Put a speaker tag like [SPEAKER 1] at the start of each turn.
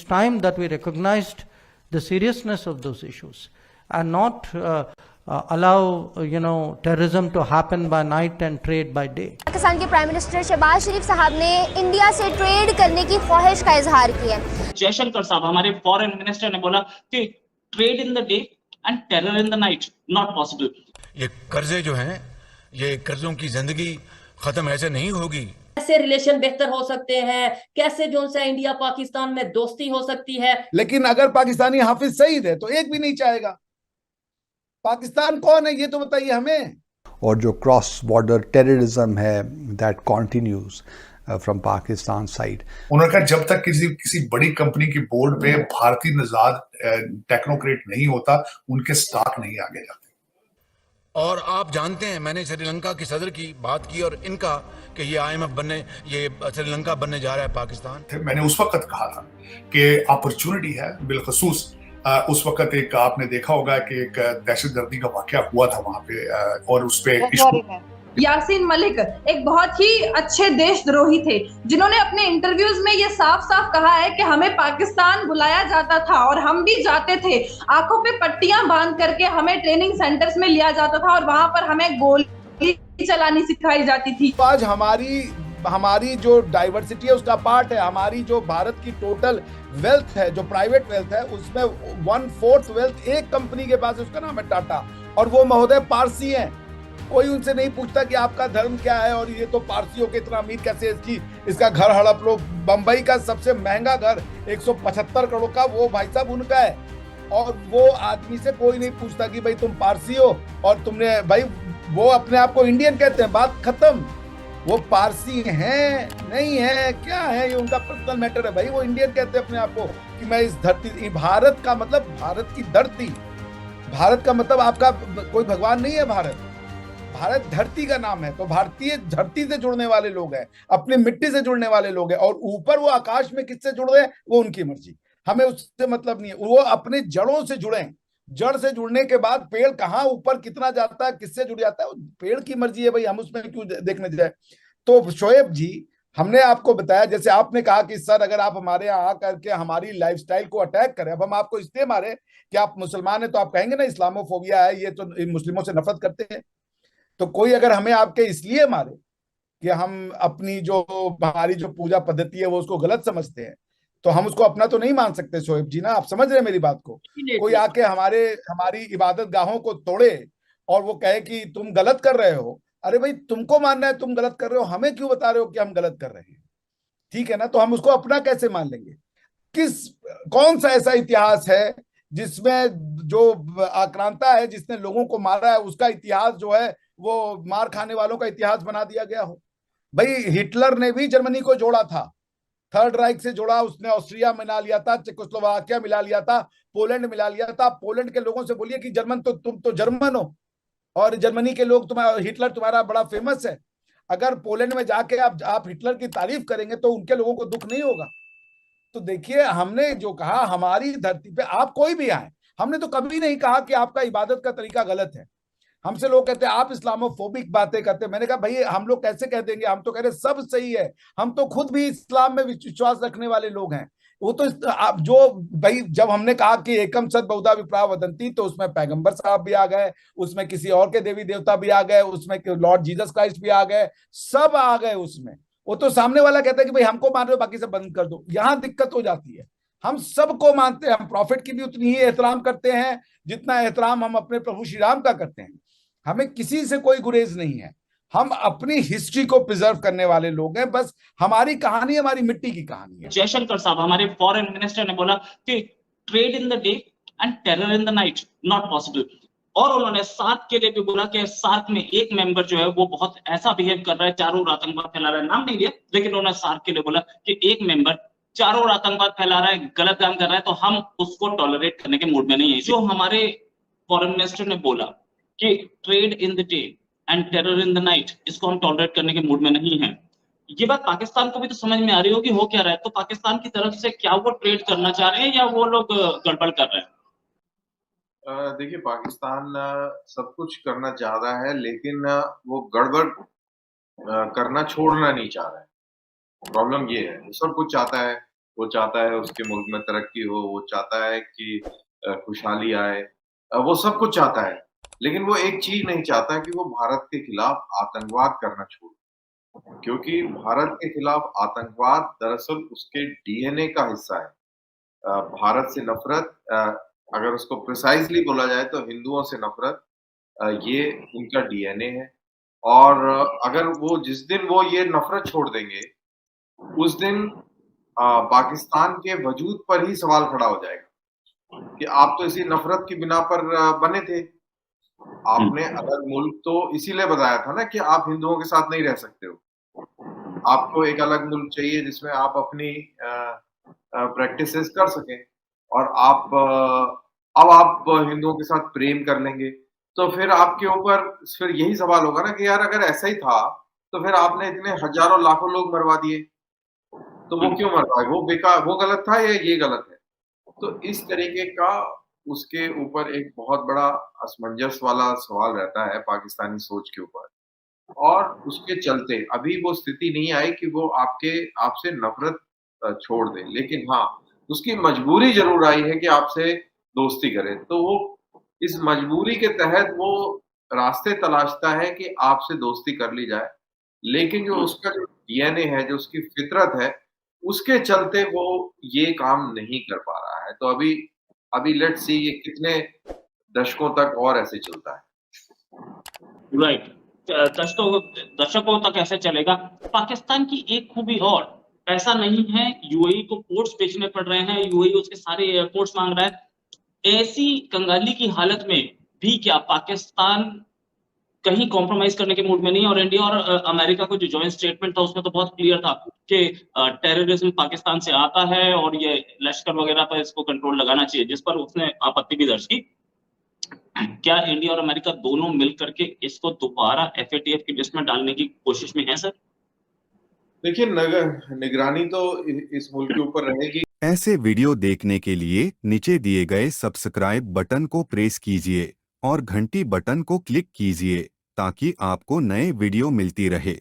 [SPEAKER 1] it's time that we recognized the seriousness of those issues and not allow terrorism to happen by night and trade by day.
[SPEAKER 2] Pakistan के prime minister Shahbaz शरीफ साहब ने India से trade करने की ख्वाहिश का इजहार किया है।
[SPEAKER 3] जयशंकर साहब हमारे फॉरेन मिनिस्टर ने बोला कि trade in the day and terror in the night not possible.
[SPEAKER 4] ये कर्जे जो हैं, ये कर्जों की जिंदगी खत्म ऐसे नहीं होगी।
[SPEAKER 5] कैसे रिलेशन बेहतर हो सकते हैं, कैसे जो से इंडिया पाकिस्तान में दोस्ती हो सकती है।
[SPEAKER 6] लेकिन अगर पाकिस्तानी हाफिज सईद है तो एक भी नहीं चाहेगा। पाकिस्तान कौन है ये तो बताइए हमें।
[SPEAKER 7] और जो क्रॉस बॉर्डर टेररिज्म है that continues from Pakistan side.
[SPEAKER 8] उन्होंने कहा जब तक किसी बड़ी कंपनी की बोर्ड पे भारतीय नजाद टेक्नोक्रेट नहीं होता उनके स्टॉक नहीं आगे जाते।
[SPEAKER 4] और आप जानते हैं मैंने श्रीलंका की सदर की बात की और इनका कि ये IMF बनने, ये श्रीलंका बनने जा रहा है पाकिस्तान।
[SPEAKER 8] मैंने उस वक्त कहा था कि अपॉर्चुनिटी है, बिलखसूस उस वक्त एक आपने देखा होगा कि एक दहशतगर्दी का वाकया हुआ था वहां पे और उस पे
[SPEAKER 9] यासीन मलिक एक बहुत ही अच्छे देशद्रोही थे जिन्होंने अपने इंटरव्यूज में ये साफ साफ कहा है कि हमें पाकिस्तान बुलाया जाता था और हम भी जाते थे। आंखों पे पट्टियां बांध करके हमें ट्रेनिंग सेंटर्स में लिया जाता था और वहां पर हमें गोली चलानी सिखाई जाती थी।
[SPEAKER 6] आज हमारी जो डाइवर्सिटी है उसका पार्ट है। हमारी जो भारत की टोटल वेल्थ है, जो प्राइवेट वेल्थ है, उसमें 1/4 वेल्थ एक कंपनी के पास है, उसका नाम है टाटा, और वो महोदय पारसी हैं। कोई उनसे नहीं पूछता कि आपका धर्म क्या है और ये तो पारसियों के इतना अमीर कैसे इसका घर हड़प लो। बंबई का सबसे महंगा घर 175 करोड़ का वो भाई साहब उनका है और वो आदमी से कोई नहीं पूछता कि भाई तुम पारसी हो और तुमने भाई, वो अपने आप को इंडियन कहते हैं, बात खत्म। वो पारसी हैं नहीं है क्या है ये उनका पर्सनल मैटर है भाई। वो इंडियन कहते हैं अपने आप को कि मैं इस धरती, भारत का मतलब भारत की धरती, भारत का मतलब आपका कोई भगवान नहीं है। भारत धरती का नाम है, तो भारतीय धरती से जुड़ने वाले लोग हैं, अपनी मिट्टी से जुड़ने वाले लोग हैं। और ऊपर वो आकाश में किससे जुड़ रहे हैं वो उनकी मर्जी, हमें उससे मतलब नहीं है। वो अपने जड़ों से जुड़े, जड़ से जुड़ने के बाद पेड़ कहाँ ऊपर कितना जाता है, किससे जुड़ जाता है, पेड़ की मर्जी है भाई, हम उसमें क्यों देखने जाए। तो शोएब जी, हमने आपको बताया, जैसे आपने कहा कि सर अगर आप हमारे यहाँ आ करके हमारी लाइफस्टाइल को अटैक करें, अब हम आपको इसलिए मारे कि आप मुसलमान हैं तो आप कहेंगे ना इस्लामोफोबिया है, ये तो मुस्लिमों से नफरत करते हैं। तो कोई अगर हमें आपके इसलिए मारे कि हम अपनी जो हमारी जो पूजा पद्धति है वो उसको गलत समझते हैं, तो हम उसको अपना तो नहीं मान सकते शोएब जी ना, आप समझ रहे हैं मेरी बात को। कोई आके हमारी इबादत गाहों को तोड़े और वो कहे कि तुम गलत कर रहे हो, अरे भाई तुमको मानना है तुम गलत कर रहे हो, हमें क्यों बता रहे हो कि हम गलत कर रहे हैं, ठीक है ना। तो हम उसको अपना कैसे मान लेंगे। कौन सा ऐसा इतिहास है जिसमें जो आक्रांता है जिसने लोगों को मारा है उसका इतिहास जो है वो मार खाने वालों का इतिहास बना दिया गया हो। भाई हिटलर ने भी जर्मनी को जोड़ा था, थर्ड राइक से जोड़ा, उसने ऑस्ट्रिया मिला लिया था, चेकोस्लोवाकिया मिला लिया था, पोलैंड मिला लिया था। पोलैंड के लोगों से बोलिए कि जर्मन तो तुम तो जर्मन हो और जर्मनी के लोग हिटलर तुम्हारा बड़ा फेमस है। अगर पोलैंड में जाके आप हिटलर की तारीफ करेंगे तो उनके लोगों को दुख नहीं होगा। तो देखिए हमने जो कहा हमारी धरती पे आप कोई भी आए, हमने तो कभी नहीं कहा कि आपका इबादत का तरीका गलत है। हमसे लोग कहते हैं आप इस्लामोफोबिक बातें करते हैं, मैंने कहा भाई हम लोग कैसे कह देंगे, हम तो कह रहे सब सही है, हम तो खुद भी इस्लाम में विश्वास रखने वाले लोग हैं। वो तो आप जो भाई जब हमने कहा कि एकम सद बहुधा विप्रा वदंती, तो उसमें पैगंबर साहब भी आ गए, उसमें किसी और के देवी देवता भी आ गए, उसमें लॉर्ड जीसस क्राइस्ट भी आ गए, सब आ गए उसमें। वो तो सामने वाला कहता है कि भाई हमको मान रहे हो बाकी सब बंद कर दो, यहां दिक्कत हो जाती है। हम सबको मानते हैं, हम प्रॉफिट की भी उतनी ही एहतराम करते हैं जितना एहतराम हम अपने प्रभु श्री राम का करते हैं। हमें किसी से कोई गुरेज नहीं है, हम अपनी हिस्ट्री को प्रिजर्व करने वाले लोग हैं, बस हमारी कहानी हमारी मिट्टी की कहानी है।
[SPEAKER 3] जयशंकर साहब हमारे फॉरेन मिनिस्टर ने बोला कि trade in the day and terror in the night not possible. और उन्होंने सार्क के लिए भी बोला कि सार्क में एक मेंबर जो है वो बहुत ऐसा बिहेव कर रहा है, चारों ओर आतंकवाद फैला रहा है, नाम नहीं लिया लेकिन उन्होंने सार्क के लिए बोला कि एक मेंबर चारों ओर आतंकवाद फैला रहा है, गलत काम कर रहा है, तो हम उसको टॉलरेट करने के मूड में नहीं है। जो हमारे फॉरेन मिनिस्टर ने बोला कि trade in the day and terror in the night, इसको हम टॉलरेट करने के मूड में नहीं है। ये बात पाकिस्तान को भी तो समझ में आ रही होगी हो क्या रहा है। तो पाकिस्तान की तरफ से क्या वो ट्रेड करना चाह रहे हैं या वो लोग गड़बड़ कर रहे हैं?
[SPEAKER 10] देखिए पाकिस्तान सब कुछ करना चाह रहा है लेकिन वो गड़बड़ करना छोड़ना नहीं चाह रहा है। प्रॉब्लम ये है, सब कुछ चाहता है वो चाहता है उसके मुल्क में तरक्की हो, वो चाहता है कि खुशहाली आए, वो सब कुछ चाहता है, लेकिन वो एक चीज नहीं चाहता कि वो भारत के खिलाफ आतंकवाद करना छोड़े, क्योंकि भारत के खिलाफ आतंकवाद दरअसल उसके डीएनए का हिस्सा है। भारत से नफरत, अगर उसको प्रिसाइजली बोला जाए तो हिंदुओं से नफरत, ये उनका डीएनए है। और अगर वो जिस दिन वो ये नफरत छोड़ देंगे, उस दिन पाकिस्तान के वजूद पर ही सवाल खड़ा हो जाएगा कि आप तो इसी नफरत की बिना पर बने थे। आपने अलग मुल्क तो इसीलिए बताया था ना कि आप हिंदुओं के साथ नहीं रह सकते हो। आपको एक अलग मुल्क चाहिए जिसमें आप अपनी प्रैक्टिसेस कर सकें, और अब आप हिंदुओं के साथ प्रेम कर लेंगे, तो फिर आपके ऊपर फिर यही सवाल होगा ना कि यार अगर ऐसा ही था तो फिर आपने इतने हजारों लाखों लोग मरवा दिए, तो वो क्यों मरवाए? वो बेकार, वो गलत था या ये गलत है? तो इस तरीके का उसके ऊपर एक बहुत बड़ा असमंजस वाला सवाल रहता है पाकिस्तानी सोच के ऊपर, और उसके चलते अभी वो स्थिति नहीं आई कि वो आपसे नफरत छोड़ दे, लेकिन हाँ, उसकी मजबूरी जरूर आई है कि आपसे दोस्ती करे। तो वो इस मजबूरी के तहत वो रास्ते तलाशता है कि आपसे दोस्ती कर ली जाए, लेकिन जो उसका जो डीएनए है, जो उसकी फितरत है, उसके चलते वो ये काम नहीं कर पा रहा है। तो अभी लेट्स सी ये कितने दशकों तक और ऐसे चलता है।
[SPEAKER 3] राइट, दशकों तक ऐसे चलेगा। पाकिस्तान की एक खूबी और, पैसा नहीं है, यूएई को पोर्ट्स बेचने पड़ रहे हैं, यूएई उसके सारे एयरपोर्ट्स मांग रहा है। ऐसी कंगाली की हालत में भी क्या पाकिस्तान कहीं कॉम्प्रोमाइज करने के मूड में नहीं? और इंडिया और अमेरिका को जो जॉइंट स्टेटमेंट था उसमें तो बहुत क्लियर था कि टेररिज्म पाकिस्तान से आता है और ये लश्कर वगैरह पर इसको कंट्रोल लगाना चाहिए, जिस पर उसने आपत्ति भी दर्ज की। क्या इंडिया और अमेरिका दोनों मिल करके इसको दोबारा एफएटीएफ की लिस्ट में डालने की कोशिश में है सर?
[SPEAKER 10] देखिए, निगरानी तो इस मुल्क के ऊपर रहेगी।
[SPEAKER 11] ऐसे वीडियो देखने के लिए नीचे दिए गए सब्सक्राइब बटन को प्रेस कीजिए और घंटी बटन को क्लिक कीजिए ताकि आपको नए वीडियो मिलती रहे।